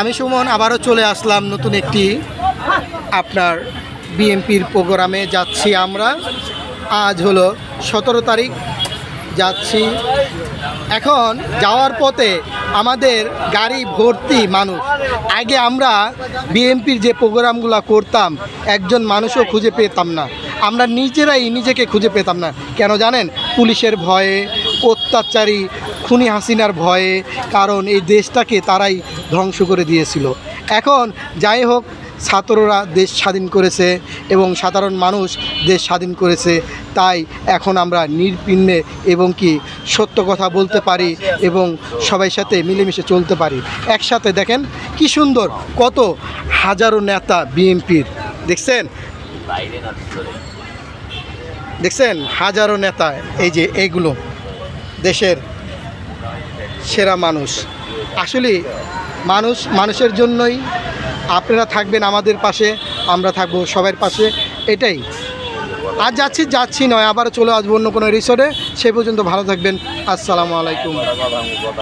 আমি সুমন আবারও চলে আসলাম নতুন একটি আপনার বিএমপির প্রোগ্রামে যাচ্ছি আমরা। আজ হলো 17 তারিখ যাচ্ছি। এখন যাওয়ার পথে আমাদের গাড়ি ভর্তি মানুষ। আগে আমরা বিএমপির যে প্রোগ্রামগুলো করতাম একজন মানুষও খুঁজে পেতাম না, আমরা নিজেরাই নিজেকে খুঁজে পেতাম না। কেন জানেন? পুলিশের ভয়ে, অত্যাচারী খুনি হাসিনার ভয়ে, কারণ এই দেশটাকে তারাই ধ্বংস করে দিয়েছিল। এখন যাই হোক, ছাত্ররা দেশ স্বাধীন করেছে এবং সাধারণ মানুষ দেশ স্বাধীন করেছে, তাই এখন আমরা নির্বিঘ্নে এবং কি সত্য কথা বলতে পারি এবং সবাই সাথে মিলেমিশে চলতে পারি একসাথে। দেখেন কি সুন্দর, কত হাজারো নেতা বিএনপির, দেখছেন হাজারো নেতা। এই যে এইগুলো দেশের সেরা মানুষ। আসলে মানুষের জন্যই। আপনারা থাকবেন আমাদের পাশে, আমরা থাকবো সবার পাশে, এটাই। আর যাচ্ছি নয়, আবার চলে আসবো অন্য কোনো রিসোর্টে। সে পর্যন্ত ভালো থাকবেন। আসসালামু আলাইকুম।